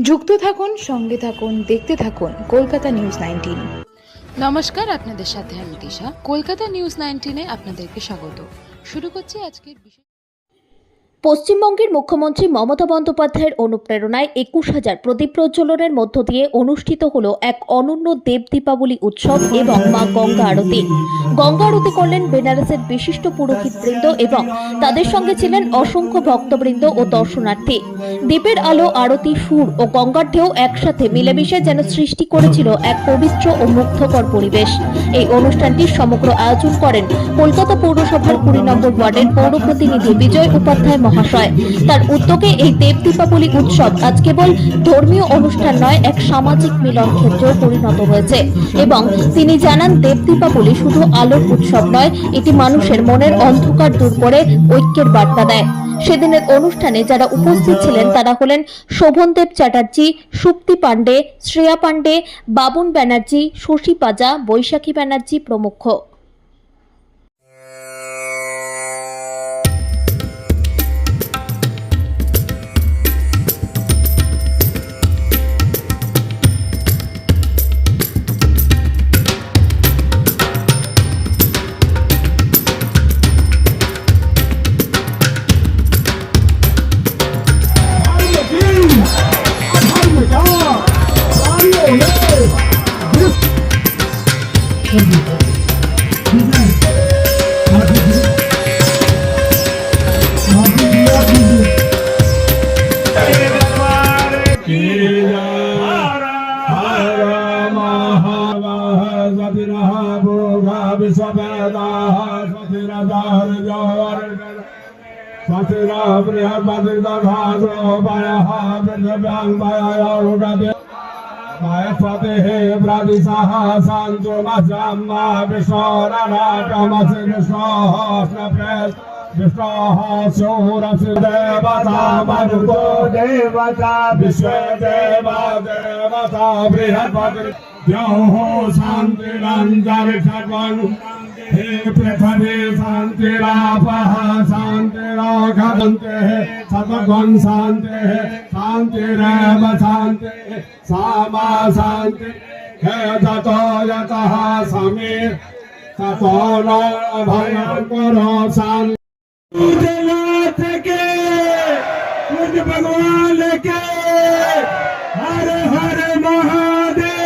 যুক্ত থাকুন, সঙ্গে থাকুন, দেখতে থাকুন কলকাতা নিউজ 19। নমস্কার, আপনাদের সাথে আমি দিশা। কলকাতা নিউজ 19-এ আপনাদেরকে স্বাগত। শুরু করছি আজকের বিষয়। পশ্চিমবঙ্গের মুখ্যমন্ত্রী মমতা বন্দ্যোপাধ্যায়ের অনুপ্রেরণায় ২১,০০০ প্রদীপ প্রজ্বলনের মধ্য দিয়ে অনুষ্ঠিত হলো এক অনন্য দেব দীপাবলি উৎসব এবং মা গঙ্গা আরতি। গঙ্গা আরতি করলেন বেনারসের বিশিষ্ট পুরোহিতবৃন্দ এবং তাদের সঙ্গে ছিলেন অসংখ্য ভক্তবৃন্দ ও দর্শনার্থী। দ্বীপের আলো, আরতি, সুর ও গঙ্গার ঢেউ একসাথে মিলেমিশে যেন সৃষ্টি করেছিল এক পবিত্র ও মুগ্ধকর পরিবেশ। এই অনুষ্ঠানটির সমগ্র আয়োজন করেন কলকাতা পৌরসভার ২০ নম্বর ওয়ার্ডের পৌর প্রতিনিধি বিজয় উপাধ্যায় মহাশয়। তার উদ্যোগে এই দেব দীপাবলি উৎসব আজ কেবল ধর্মীয় অনুষ্ঠান নয়, এক সামাজিক মিলন ক্ষেত্রে পরিণত হয়েছে এবং তিনি জানান, দেব দীপাবলি শুধু আলোর উৎসব নয়, এটি মানুষের মনের অন্ধকার দূর করে ঐক্যের বার্তা দেয়। সেদিনের অনুষ্ঠানে যারা উপস্থিত ছিলেন তারা হলেন শোভনদেব চ্যাটার্জি, সুপ্তি পাণ্ডে, শ্রেয়া পাণ্ডে, বাবুন ব্যানার্জি, শশী পাজা, বৈশাখী ব্যানার্জি প্রমুখ। हे पृथ्वी शांतिरापः शांतिराघवन्ते सतगुण शांति शांतिरेव शांति सामा शांति हे ततो यतः समीर ततो न भयंकरो शांति। के पूज्य भगवान के हर हर महादेव।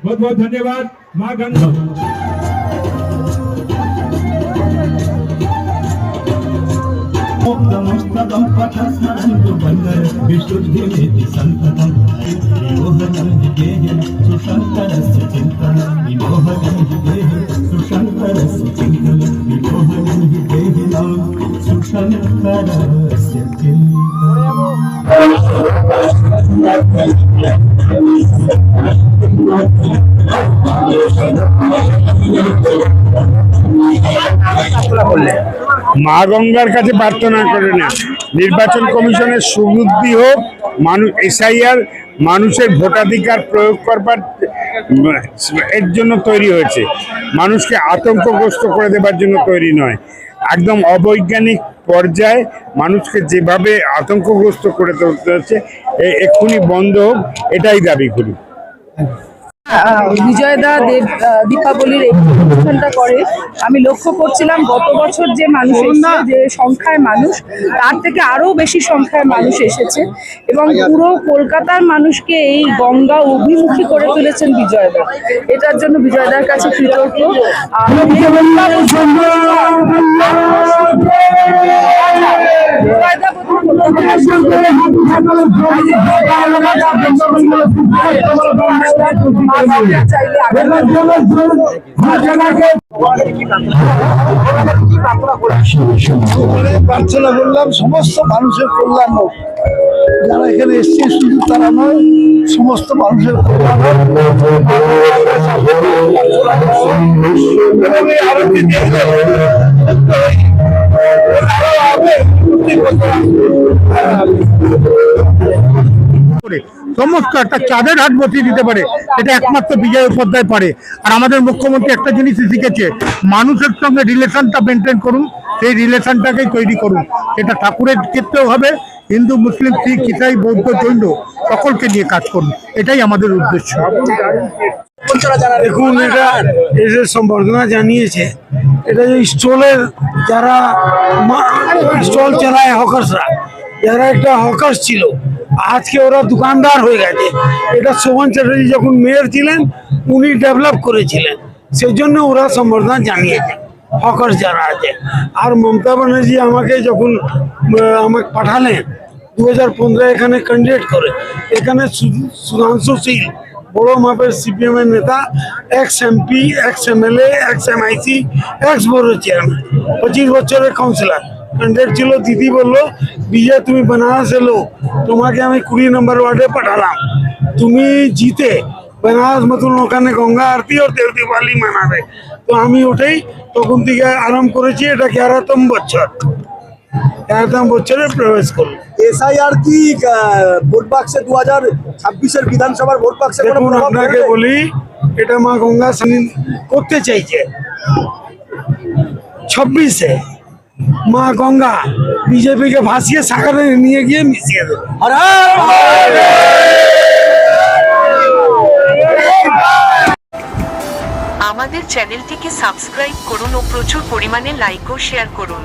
बहुत बहुत धन्यवाद। माँ गंगा मुक्तमस्तकं पठस्मरन्तु बन्धर विशुद्धिमेति सन्ततं विमोहनं विदेह सुशङ्करस्य चिन्तनं विमोहनं विदेह सुशङ्करस्य चिन्तनं विमोहनं विदेहिनां सुशङ्करस्य মা গঙ্গার কাছে প্রার্থনা করে না, নির্বাচন কমিশনের সুবুদ্ধি হোক, মানুষ এসআইআর মানুষের ভোটাধিকার প্রয়োগ করবার এর জন্য তৈরি হয়েছে, মানুষকে আতঙ্কগ্রস্ত করে দেবার জন্য তৈরি নয়। একদম অবৈজ্ঞানিক পর্যায়ে মানুষকে যেভাবে আতঙ্কগ্রস্ত করে তুলতে হচ্ছে, এক্ষুনি বন্ধ হোক, এটাই দাবি করি। বিজয়দা দেব দীপাবলির এই অনুষ্ঠানটা করে আমি লক্ষ্য করছিলাম গত বছর যে মানুষ এসেছে, যে সংখ্যায় মানুষ, তার থেকে আরো বেশি সংখ্যায় মানুষ এসেছে এবং পুরো কলকাতার মানুষকে এই গঙ্গা অভিমুখী করে তুলেছেন বিজয়দা। এটার জন্য বিজয়দার কাছে কৃতজ্ঞ। প্রার্থনা করলাম সমস্ত মানুষের কল্যাণ হোক, যারা এখানে এসছে শুধু তারা নয়, সমস্ত মানুষের কল্যাণ সমস্ত একটা চাঁদের হাট বসিয়ে দিতে পারে, এটা একমাত্র বিজয় উপাধ্যায় পারে। আর আমাদের মুখ্যমন্ত্রী একটা জিনিস শিখেছে, মানুষের সঙ্গে রিলেশনটা মেনটেন করুন, সেই রিলেশনটাকেই তৈরি করুন। এটা ঠাকুরের ক্ষেত্রেও হবে, হিন্দু মুসলিম শিখ ইসাই বৌদ্ধ জৈন সকলকে নিয়ে কাজ করুন, এটাই আমাদের উদ্দেশ্য। দেখুন, এটা এদের সম্বর্ধনা জানিয়েছে, এটা যে স্টলের যারা স্টল চালায় হকার্সরা, যারা একটা হকার্স ছিল আজকে ওরা দোকানদার হয়ে গেছে। এটা শোভন চ্যাটার্জি যখন মেয়র ছিলেন উনি ডেভেলপ করেছিলেন, সেই জন্য ওরা সম্বর্ধনা জানিয়েছে হকার্স যারা আছে। আর মমতা ব্যানার্জি আমাকে যখন আমাকে পাঠালেন 2015 এখানে ক্যান্ডিডেট করে, এখানে সুধাংশু শীল বড় মাপের সিপিএম এর নেতা, x MP, x MLA, x MIC, x বোর্ডের চেয়ারম্যান, 25 বছরের কাউন্সিলর ক্যান্ডিডেট ছিল। দিদি বললো, বিজয় তুমি বেনারস এলো, তোমাকে আমি 20 নম্বর ওয়ার্ডে পাঠালাম, তুমি জিতে বেনারস মতন ওখানে গঙ্গা আরতি আর দেব দিওয়ালি মানাবে। তো আমি ওটাই তখন থেকে আরম্ভ করেছি, এটা 11তম বছরে প্রবেশ করলো। এসআইআর কি ভোট বাক্সে 2026-এর বিধানসভার ভোট বাক্সে কোনো দেখুন, প্রভাব আপনাকে ফেলবে? বলি, এটা মা গঙ্গা স্নান করতে চাইছে 26-এ। মা গঙ্গা বিজেপিকে ভাসিয়ে সাগরে নিয়ে গিয়ে মিশিয়ে দেবে। আমাদের চ্যানেলটিকে সাবস্ক্রাইব করুন ও প্রচুর পরিমাণে লাইক ও শেয়ার করুন।